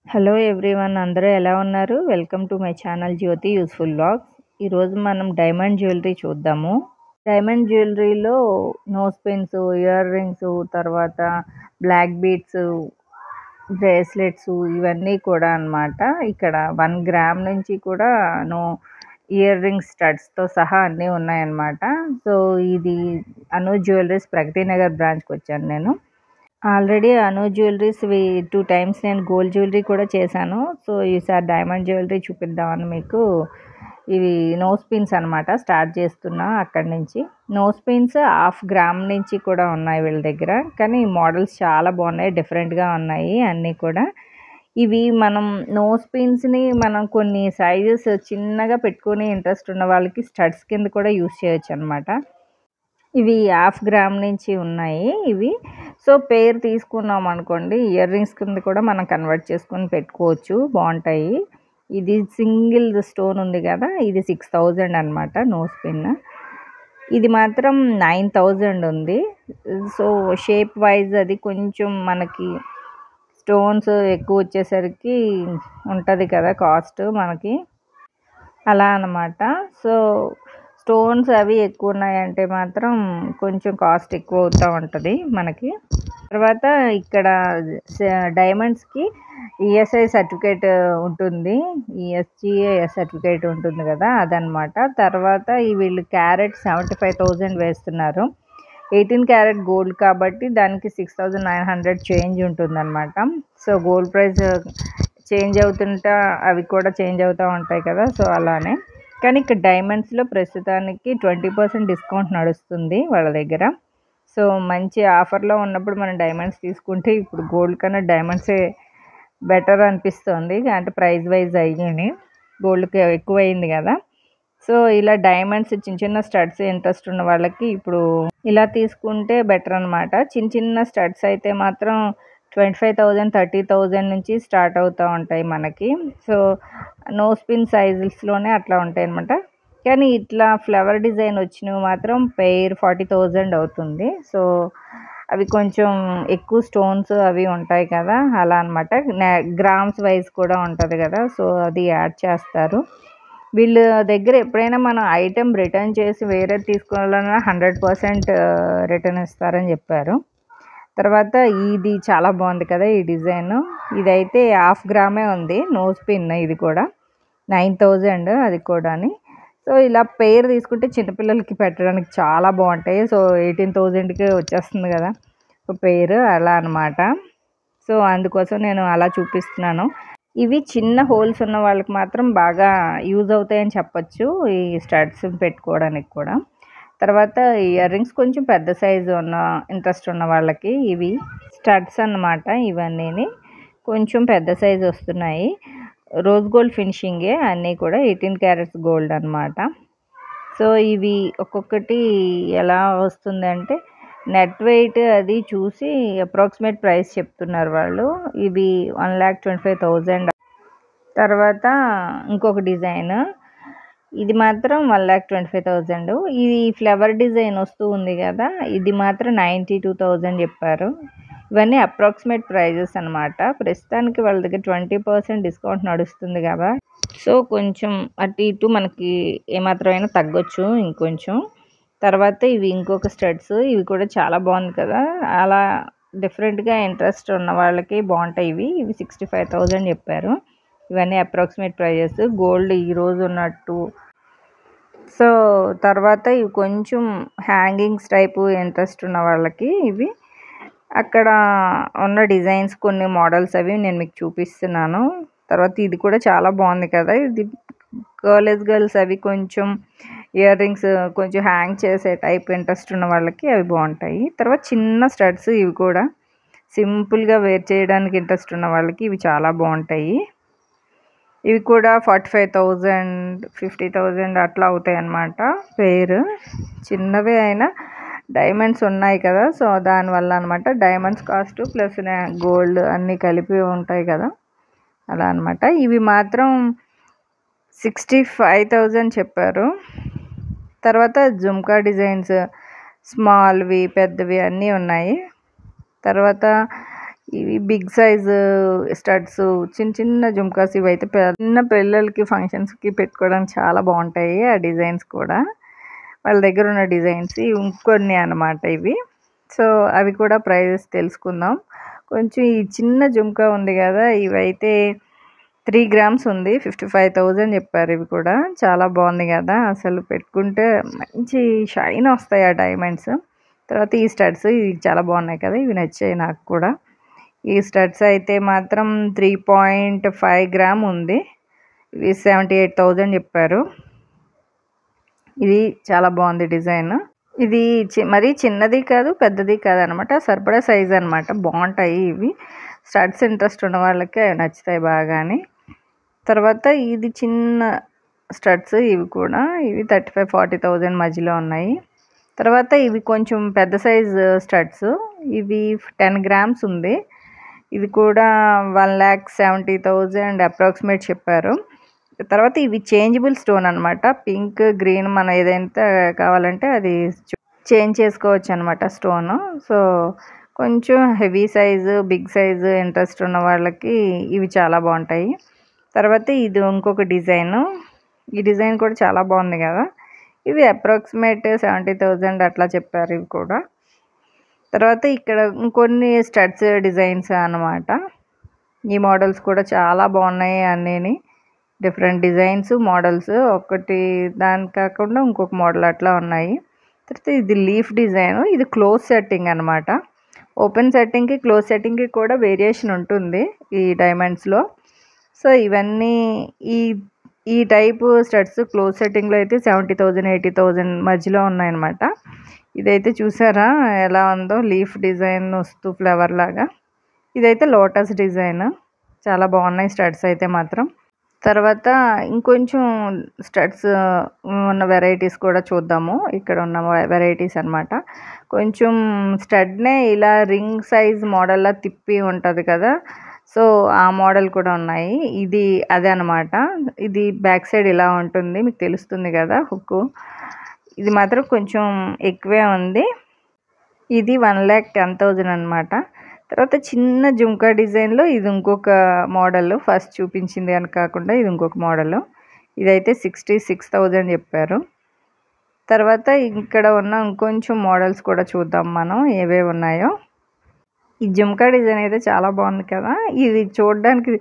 Hello everyone, అందరూ ఎలా ఉన్నారు? Welcome to my channel Jyothi useful vlogs. ఈరోజు మనం డైమండ్ జ్యువెలరీ చూద్దాము. డైమండ్ జ్యువెలరీలో నోస్ పిన్స్, ఇయర్ రింగ్స్, తర్వాత బ్లాక్ బీడ్స్, బ్రేస్లెట్స్ ఇవన్నీ కూడా అన్నమాట. ఇక్కడ 1 గ్రామ్ నుంచి కూడా ఇయర్ రింగ్స్ స్టడ్స్తో సహా అన్నీ ఉన్నాయన్నమాట. సో ఇది అను జ్యువెలరీస్ ప్రగతి నగర్ బ్రాంచ్కి వచ్చాను నేను. ఆల్రెడీ అను జ్యువెలరీస్వి 2 టైమ్స్ నేను గోల్డ్ జ్యువెలరీ కూడా చేశాను. సో ఈసారి డైమండ్ జ్యువెలరీ చూపిద్దామని మీకు ఇవి నోస్ పిన్స్ అనమాట స్టార్ట్ చేస్తున్నా అక్కడి నుంచి. నోస్ పిన్స్ 1/2 గ్రామ్ నుంచి కూడా ఉన్నాయి వీళ్ళ దగ్గర, కానీ మోడల్స్ చాలా బాగున్నాయి, డిఫరెంట్గా ఉన్నాయి అన్నీ కూడా. ఇవి మనం నోస్ పిన్స్ని మనం కొన్ని సైజెస్ చిన్నగా పెట్టుకొని ఇంట్రెస్ట్ ఉన్న వాళ్ళకి స్టడ్స్ కింద కూడా యూస్ చేయొచ్చు అనమాట. ఇవి 1/2 గ్రామ్ నుంచి ఉన్నాయి ఇవి. సో పేర్ తీసుకున్నాం అనుకోండి, ఇయర్ రింగ్స్ కింద కూడా మనం కన్వర్ట్ చేసుకొని పెట్టుకోవచ్చు, బాగుంటాయి. ఇది సింగిల్ స్టోన్ ఉంది కదా, ఇది 6000 అనమాట నోస్ పిన్. ఇది మాత్రం 9000 ఉంది. సో షేప్ వైజ్ అది కొంచెం మనకి స్టోన్స్ ఎక్కువ వచ్చేసరికి ఉంటుంది కదా కాస్ట్ మనకి, అలా అన్నమాట. సో స్టోన్స్ అవి ఎక్కువ ఉన్నాయంటే మాత్రం కొంచెం కాస్ట్ ఎక్కువ అవుతూ ఉంటుంది మనకి. తర్వాత ఇక్కడ డైమండ్స్కి ఈఎస్ఐ సర్టిఫికేట్ ఉంటుంది, ఈఎస్జిఏ సర్టిఫికేట్ ఉంటుంది కదా, అదనమాట. తర్వాత వీళ్ళు క్యారెట్ 75,000 వేస్తున్నారు. 18 క్యారెట్ గోల్డ్ కాబట్టి దానికి 6900 చేంజ్ ఉంటుందన్నమాట. సో గోల్డ్ ప్రైస్ చేంజ్ అవుతుంటా అవి కూడా చేంజ్ అవుతూ ఉంటాయి కదా, సో అలానే. కానీ ఇక్కడ డైమండ్స్లో ప్రస్తుతానికి 20% డిస్కౌంట్ నడుస్తుంది వాళ్ళ దగ్గర. సో మంచి ఆఫర్లో ఉన్నప్పుడు మనం డైమండ్స్ తీసుకుంటే ఇప్పుడు గోల్డ్ కన్నా డైమండ్సే బెటర్ అనిపిస్తుంది, అంటే ప్రైస్ వైజ్ అయ్యి గోల్డ్కి ఎక్కువైంది కదా. సో ఇలా డైమండ్స్ చిన్న చిన్న స్టడ్స్ ఇంట్రెస్ట్ ఉన్న వాళ్ళకి ఇప్పుడు ఇలా తీసుకుంటే బెటర్ అనమాట. చిన్న చిన్న స్టడ్స్ అయితే మాత్రం 25,000 30,000 నుంచి స్టార్ట్ అవుతూ ఉంటాయి మనకి. సో నోస్ పిన్ సైజెస్లోనే అట్లా ఉంటాయి అనమాట. కానీ ఇట్లా ఫ్లవర్ డిజైన్ వచ్చినవి మాత్రం పెయిర్ 40,000 అవుతుంది. సో అవి కొంచెం ఎక్కువ స్టోన్స్ అవి ఉంటాయి కదా, అలా అనమాట. గ్రామ్స్ వైజ్ కూడా ఉంటుంది కదా, సో అది యాడ్ చేస్తారు. వీళ్ళ దగ్గర ఎప్పుడైనా మనం ఐటెం రిటర్న్ చేసి వేరే తీసుకోవాలన్నా 100% రిటర్న్ ఇస్తారని చెప్పారు. తర్వాత ఇది చాలా బాగుంది కదా ఈ డిజైన్, ఇదైతే 1/2 గ్రామే ఉంది నోస్ పిన్, ఇది కూడా 9000 అది కూడాని. సో ఇలా పెయిర్ తీసుకుంటే చిన్నపిల్లలకి పెట్టడానికి చాలా బాగుంటాయి. సో 18,000కి వచ్చేస్తుంది కదా పెయిర్, అలా అనమాట. సో అందుకోసం నేను అలా చూపిస్తున్నాను. ఇవి చిన్న హోల్స్ ఉన్న వాళ్ళకి మాత్రం బాగా యూజ్ అవుతాయని చెప్పచ్చు, ఈ స్టడ్స్ పెట్టుకోవడానికి కూడా. తర్వాత ఇయర్ రింగ్స్ కొంచెం పెద్ద సైజు ఉన్న ఇంట్రెస్ట్ ఉన్న వాళ్ళకి ఇవి స్టడ్స్ అన్నమాట. ఇవన్నీ కొంచెం పెద్ద సైజు వస్తున్నాయి, రోజ్ గోల్డ్ ఫినిషింగే అన్నీ కూడా 18 క్యారెట్స్ గోల్డ్ అనమాట. సో ఇవి ఒక్కొక్కటి ఎలా వస్తుంది అంటే నెట్ వెయిట్ అది చూసి అప్రాక్సిమేట్ ప్రైస్ చెప్తున్నారు వాళ్ళు. ఇవి 1,25,000. తర్వాత ఇంకొక డిజైన్, ఇది మాత్రం 1,25,000. ఇది ఫ్లవర్ డిజైన్ వస్తూ ఉంది కదా, ఇది మాత్రం 92,000 చెప్పారు. ఇవన్నీ అప్రాక్సిమేట్ ప్రైజెస్ అనమాట. ప్రస్తుతానికి వాళ్ళ దగ్గర 20% డిస్కౌంట్ నడుస్తుంది కదా, సో కొంచెం అటు ఇటు మనకి ఏమాత్రమైనా తగ్గొచ్చు ఇంకొంచెం. తర్వాత ఇవి ఇంకొక స్టడ్స్, ఇవి కూడా చాలా బాగుంది కదా, అలా డిఫరెంట్గా ఇంట్రెస్ట్ ఉన్న వాళ్ళకి బాగుంటాయి. ఇవి 65,000 చెప్పారు. ఇవన్నీ అప్రాక్సిమేట్ ప్రైజెస్, గోల్డ్ ఈరోజు ఉన్నట్టు. సో తర్వాత ఇవి కొంచెం హ్యాంగింగ్స్ టైపు ఇంట్రెస్ట్ ఉన్న వాళ్ళకి ఇవి అక్కడ ఉన్న డిజైన్స్ కొన్ని మోడల్స్ అవి నేను మీకు చూపిస్తున్నాను. తర్వాత ఇది కూడా చాలా బాగుంది కదా, ఇది గర్ల్స్ అవి కొంచెం ఇయర్ రింగ్స్ కొంచెం హ్యాంగ్ చేసే టైప్ ఇంట్రెస్ట్ ఉన్న వాళ్ళకి అవి బాగుంటాయి. తర్వాత చిన్న స్టడ్స్, ఇవి కూడా సింపుల్గా వేర్ చేయడానికి ఇంట్రెస్ట్ ఉన్న వాళ్ళకి ఇవి చాలా బాగుంటాయి. ఇవి కూడా 45,000 50,000 అట్లా అవుతాయి అన్నమాట పేరు. చిన్నవే అయినా డైమండ్స్ ఉన్నాయి కదా, సో దానివల్ల అనమాట. డైమండ్స్ కాస్ట్ ప్లస్ గోల్డ్ అన్నీ కలిపి ఉంటాయి కదా, అలా అనమాట. ఇవి మాత్రం 65,000 చెప్పారు. తర్వాత జుమ్కా డిజైన్స్ స్మాల్వి పెద్దవి అన్నీ ఉన్నాయి. తర్వాత ఇవి బిగ్ సైజ్ స్టడ్స్, చిన్న చిన్న జుమ్కాస్. ఇవైతే చిన్న పిల్లలకి ఫంక్షన్స్కి పెట్టుకోవడానికి చాలా బాగుంటాయి. ఆ డిజైన్స్ కూడా వాళ్ళ దగ్గర ఉన్న డిజైన్స్ ఇంకొన్ని అన్నమాట ఇవి. సో అవి కూడా ప్రైజెస్ తెలుసుకుందాం. కొంచెం ఈ చిన్న జుమ్కా ఉంది కదా, ఇవైతే 3 grams ఉంది, 55,000 చెప్పారు. ఇవి కూడా చాలా బాగుంది కదా, అసలు పెట్టుకుంటే మంచి షైన్ వస్తాయి ఆ డైమండ్స్. తర్వాత ఈ స్టడ్స్ ఇవి చాలా బాగున్నాయి కదా, ఇవి నచ్చాయి నాకు కూడా. ఈ స్టడ్స్ అయితే మాత్రం 3.5 grams ఉంది, ఇవి 78,000 చెప్పారు. ఇది చాలా బాగుంది డిజైన్. ఇది మరీ చిన్నది కాదు పెద్దది కాదు అనమాట, సరిపడా సైజ్ అనమాట. బాగుంటాయి ఇవి. స్టడ్స్ ఇంట్రెస్ట్ ఉన్న వాళ్ళకి నచ్చుతాయి బాగాని. తర్వాత ఇది చిన్న స్టడ్స్, ఇవి కూడా ఇవి 35,000-40,000 మధ్యలో ఉన్నాయి. తర్వాత ఇవి కొంచెం పెద్ద సైజ్ స్టడ్స్, ఇవి 10 grams ఉంది. ఇది కూడా 1,70,000 అప్రాక్సిమేట్ చెప్పారు. తర్వాత ఇవి చేంజబుల్ స్టోన్ అనమాట, పింక్ గ్రీన్ మనం ఏదైతే కావాలంటే అది చేంజ్ చేసుకోవచ్చు అనమాట స్టోన్. సో కొంచెం heavy size big size interest ఉన్న వాళ్ళకి ఇవి చాలా బాగుంటాయి. తర్వాత ఇది ఇంకొక డిజైన్, ఈ డిజైన్ కూడా చాలా బాగుంది కదా, ఇవి అప్రాక్సిమేట్ 70,000 అట్లా చెప్పారు ఇవి కూడా. తర్వాత ఇక్కడ ఇంకొన్ని స్టడ్స్ డిజైన్స్ అన్నమాట. ఈ మోడల్స్ కూడా చాలా బాగున్నాయి, అన్నీ డిఫరెంట్ డిజైన్స్ మోడల్స్, ఒకటి దాని కాకుండా ఇంకొక మోడల్ అట్లా ఉన్నాయి. తర్వాత ఇది లీఫ్ డిజైన్, ఇది క్లోజ్ సెట్టింగ్ అనమాట. ఓపెన్ సెట్టింగ్కి క్లోజ్ సెట్టింగ్కి కూడా వేరియేషన్ ఉంటుంది ఈ డైమండ్స్లో. సో ఇవన్నీ ఈ టైపు స్టడ్స్ క్లోజ్ సెట్టింగ్లో అయితే 70,000-80,000 మధ్యలో ఉన్నాయన్నమాట. ఇదైతే చూసారా ఎలా ఉందో, లీఫ్ డిజైన్ వస్తూ ఫ్లవర్ లాగా. ఇదైతే లోటస్ డిజైన్, చాలా బాగున్నాయి స్టడ్స్ అయితే మాత్రం. తర్వాత ఇంకొంచెం స్టడ్స్ ఉన్న వెరైటీస్ కూడా చూద్దాము. ఇక్కడ ఉన్న వెరైటీస్ అనమాట. కొంచెం స్టడ్నే ఇలా రింగ్ సైజ్ మోడల్లా తిప్పి ఉంటుంది కదా, సో ఆ మోడల్ కూడా ఉన్నాయి. ఇది అదే అనమాట. ఇది బ్యాక్ సైడ్ ఇలా ఉంటుంది, మీకు తెలుస్తుంది కదా హుక్. ఇది మాత్రం కొంచెం ఎక్కువే ఉంది, ఇది 1,10,000 అనమాట. తర్వాత చిన్న జుంకా డిజైన్లో ఇది ఇంకొక మోడల్, ఫస్ట్ చూపించింది అని కాకుండా ఇది ఇంకొక మోడల్. ఇదైతే 66,000 చెప్పారు. తర్వాత ఇక్కడ ఉన్న ఇంకొంచెం మోడల్స్ కూడా చూద్దాం మనం ఏవేవి ఉన్నాయో. ఈ జుంకా డిజైన్ అయితే చాలా బాగుంది కదా, ఇది చూడడానికి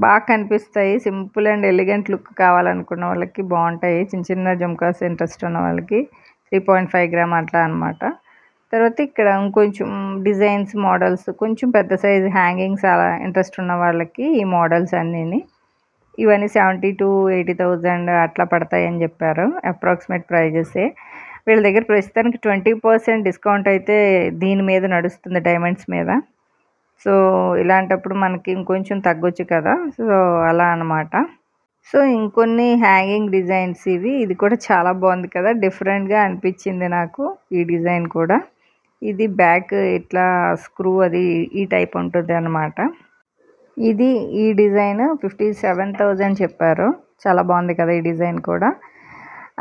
బాగా కనిపిస్తాయి. సింపుల్ అండ్ ఎలిగెంట్ లుక్ కావాలనుకున్న వాళ్ళకి బాగుంటాయి. చిన్న చిన్న జుంకాస్ ఇంట్రెస్ట్ ఉన్న వాళ్ళకి 3.5 grams అట్లా అనమాట. తర్వాత ఇక్కడ ఇంకొంచెం డిజైన్స్ మోడల్స్, కొంచెం పెద్ద సైజు హ్యాంగింగ్స్ అలా ఇంట్రెస్ట్ ఉన్న వాళ్ళకి ఈ మోడల్స్ అన్నీ. ఇవన్నీ 70,000-80,000 అట్లా పడతాయని చెప్పారు, అప్రాక్సిమేట్ ప్రైజెసే. వీళ్ళ దగ్గర ప్రస్తుతానికి 20% డిస్కౌంట్ అయితే దీని మీద నడుస్తుంది, డైమండ్స్ మీద. సో ఇలాంటప్పుడు మనకి ఇంకొంచెం తగ్గొచ్చు కదా, సో అలా అనమాట. సో ఇంకొన్ని హ్యాంగింగ్ డిజైన్స్ ఇవి, ఇది కూడా చాలా బాగుంది కదా, డిఫరెంట్గా అనిపించింది నాకు ఈ డిజైన్ కూడా. ఇది బ్యాక్ ఇట్లా స్క్రూ అది ఈ టైప్ ఉంటుంది అనమాట. ఇది ఈ డిజైన్ 57,000 చెప్పారు, చాలా బాగుంది కదా ఈ డిజైన్ కూడా.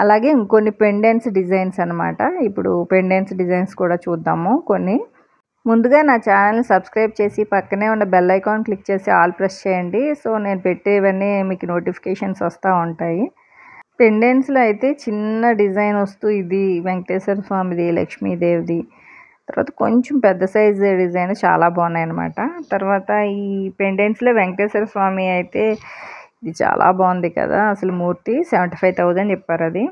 అలాగే ఇంకొన్ని పెండెంట్స్ డిజైన్స్ అనమాట. ఇప్పుడు పెండెంట్స్ డిజైన్స్ కూడా చూద్దాము కొన్ని. ముందుగా నా ఛానల్ని సబ్స్క్రైబ్ చేసి పక్కనే ఉన్న బెల్ ఐకాన్ క్లిక్ చేసి ఆల్ ప్రెస్ చేయండి. సో నేను పెట్టేవన్నీ మీకు నోటిఫికేషన్స్ వస్తూ ఉంటాయి. పెండెంట్స్లో అయితే చిన్న డిజైన్ వస్తూ ఇది వెంకటేశ్వర స్వామిది, లక్ష్మీదేవిది. తర్వాత కొంచెం పెద్ద సైజు డిజైన్ చాలా బాగున్నాయి అనమాట. తర్వాత ఈ పెండెంట్స్లో వెంకటేశ్వర స్వామి అయితే ఇది చాలా బాగుంది కదా, అసలు మూర్తి 75,000 చెప్పారు అది.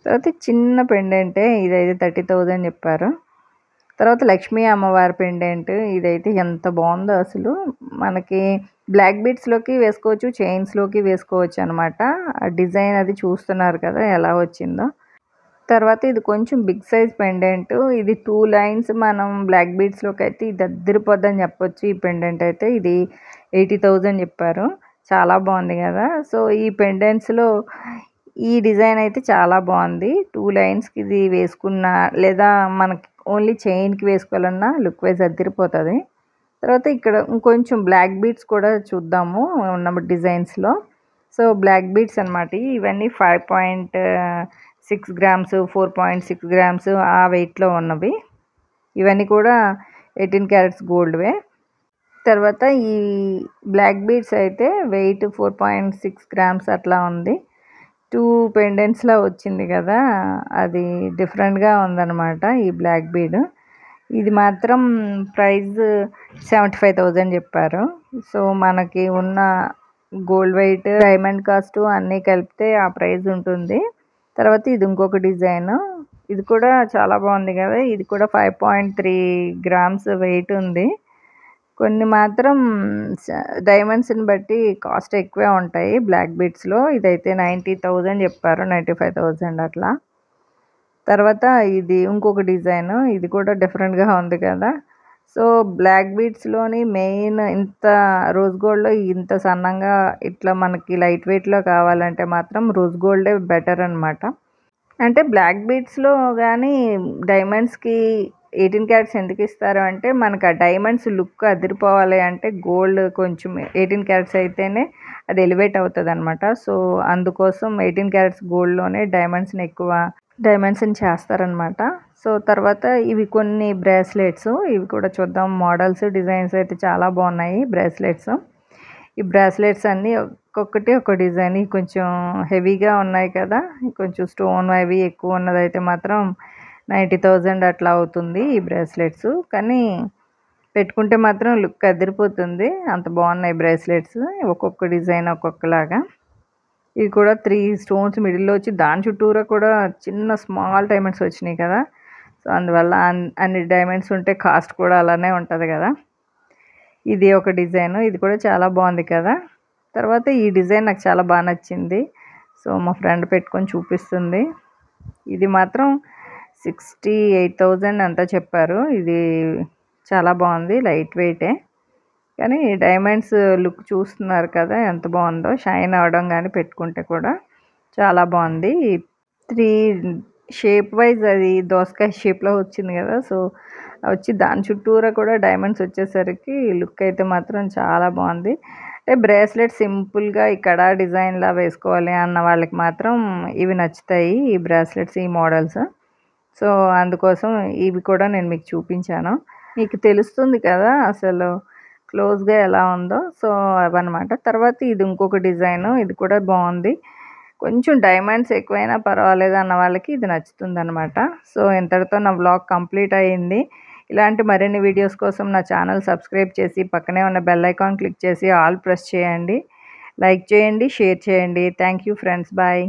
తర్వాత చిన్న పెండెంటే ఇదైతే 30,000 చెప్పారు. తర్వాత లక్ష్మీ అమ్మవారి పెండెంట్, ఇదైతే ఎంత బాగుందో అసలు. మనకి బ్లాక్ బీడ్స్లోకి వేసుకోవచ్చు, చైన్స్లోకి వేసుకోవచ్చు అనమాట. ఆ డిజైన్ అది చూస్తున్నారు కదా ఎలా వచ్చిందో. తర్వాత ఇది కొంచెం బిగ్ సైజ్ పెండెంట్, ఇది 2 lines మనం బ్లాక్ బీడ్స్లోకి అయితే ఇది అద్దరిపోద్దని చెప్పొచ్చు. ఈ పెండెంట్ అయితే ఇది 80,000 చెప్పారు, చాలా బాగుంది కదా. సో ఈ పెండెంట్స్లో ఈ డిజైన్ అయితే చాలా బాగుంది. 2 linesకి ఇది వేసుకున్న, లేదా మనకి ఓన్లీ చైన్కి వేసుకోవాలన్నా లుక్ వైజ్ అద్దరిపోతుంది. తర్వాత ఇక్కడ ఇంకొంచెం బ్లాక్ బీడ్స్ కూడా చూద్దాము ఉన్న డిజైన్స్లో. సో బ్లాక్ బీడ్స్ అనమాట, ఇవన్నీ 5.6 grams, 4.6 grams ఆ వెయిట్లో ఉన్నవి. ఇవన్నీ కూడా 18 క్యారెట్స్ గోల్డ్వే. తర్వాత ఈ బ్లాక్ బీడ్స్ అయితే వెయిట్ 4.6 గ్రామ్స్ అట్లా ఉంది. 2 పెండెంట్స్లా వచ్చింది కదా, అది డిఫరెంట్గా ఉందన్నమాట ఈ బ్లాక్ బీడ్. ఇది మాత్రం ప్రైస్ 75,000 చెప్పారు. సో మనకి ఉన్న గోల్డ్ వెయిట్, డైమండ్ కాస్ట్ అన్నీ కలిపితే ఆ ప్రైస్ ఉంటుంది. తర్వాత ఇది ఇంకొక డిజైన్, ఇది కూడా చాలా బాగుంది కదా. ఇది కూడా 5.3 గ్రామ్స్ వెయిట్ ఉంది. కొన్ని మాత్రం డైమండ్స్ని బట్టి కాస్ట్ ఎక్కువే ఉంటాయి బ్లాక్ బీడ్స్లో. ఇదైతే 90,000 చెప్పారు, 95,000 అట్లా. తర్వాత ఇది ఇంకొక డిజైన్, ఇది కూడా డిఫరెంట్గా ఉంది కదా. సో బ్లాక్ బీడ్స్లోని మెయిన్ ఇంత రోజ్ గోల్డ్లో ఇంత సన్నంగా ఇట్లా మనకి లైట్ వెయిట్లో కావాలంటే మాత్రం రోజ్ గోల్డే బెటర్ అనమాట. అంటే బ్లాక్ బీడ్స్లో కానీ డైమండ్స్కి 18 క్యారెట్స్ ఎందుకు ఇస్తారు అంటే, మనకు ఆ డైమండ్స్ లుక్ అదిరిపోవాలి అంటే గోల్డ్ కొంచెం 18 క్యారెట్స్ అయితేనే అది ఎలివేట్ అవుతుంది అనమాట. సో అందుకోసం 18 క్యారెట్స్ గోల్డ్లోనే డైమండ్స్ని చేస్తారనమాట. సో తర్వాత ఇవి కొన్ని బ్రేస్లెట్స్, ఇవి కూడా చూద్దాం. మోడల్స్, డిజైన్స్ అయితే చాలా బాగున్నాయి బ్రేస్లెట్స్. ఈ బ్రేస్లెట్స్ అన్నీ ఒక్కొక్కటి ఒక డిజైన్, కొంచెం హెవీగా ఉన్నాయి కదా, కొంచెం స్టోన్ అవి ఎక్కువ ఉన్నదైతే మాత్రం 90,000 అట్లా అవుతుంది ఈ బ్రేస్లెట్స్. కానీ పెట్టుకుంటే మాత్రం లుక్ అదిరిపోతుంది, అంత బాగున్నాయి బ్రేస్లెట్స్. ఒక్కొక్క డిజైన్ ఒక్కొక్కలాగా. ఇది కూడా 3 స్టోన్స్ మిడిల్లో వచ్చి దాని చుట్టూరా కూడా చిన్న స్మాల్ డైమండ్స్ వచ్చినాయి కదా. సో అందువల్ల అన్ని డైమండ్స్ ఉంటే కాస్ట్ కూడా అలానే ఉంటుంది కదా. ఇది ఒక డిజైన్, ఇది కూడా చాలా బాగుంది కదా. తర్వాత ఈ డిజైన్ నాకు చాలా బాగా నచ్చింది. సో మా ఫ్రెండ్ పెట్టుకొని చూపిస్తుంది. ఇది మాత్రం 68,000 అంతా చెప్పారు. ఇది చాలా బాగుంది, లైట్ వెయిటే. కానీ డైమండ్స్ లుక్ చూస్తున్నారు కదా ఎంత బాగుందో, షైన్ అవడం కానీ పెట్టుకుంటే కూడా చాలా బాగుంది. 3 షేప్ వైజ్ అది దోసకాయ షేప్లో వచ్చింది కదా. సో వచ్చి దాని చుట్టూరా కూడా డైమండ్స్ వచ్చేసరికి లుక్ అయితే మాత్రం చాలా బాగుంది. అంటే బ్రేస్లెట్ సింపుల్గా ఇక్కడ డిజైన్లా వేసుకోవాలి అన్న వాళ్ళకి మాత్రం ఇవి నచ్చుతాయి, ఈ బ్రేస్లెట్స్, ఈ మోడల్స్. సో అందుకోసం ఇవి కూడా నేను మీకు చూపించాను. మీకు తెలుస్తుంది కదా అసలు క్లోజ్గా ఎలా ఉందో. సో అవన్నమాట. తర్వాత ఇది ఇంకొక డిజైన్, ఇది కూడా బాగుంది. కొంచెం డైమండ్స్ ఎక్కువైనా పర్వాలేదు అన్న వాళ్ళకి ఇది నచ్చుతుంది అనమాట. సో ఇంతటితో నా వ్లాగ్ కంప్లీట్ అయ్యింది. ఇలాంటి మరిన్ని వీడియోస్ కోసం నా ఛానల్ సబ్స్క్రైబ్ చేసి పక్కనే ఉన్న బెల్ ఐకాన్ క్లిక్ చేసి ఆల్ ప్రెస్ చేయండి. లైక్ చేయండి, షేర్ చేయండి. Thank you friends, bye.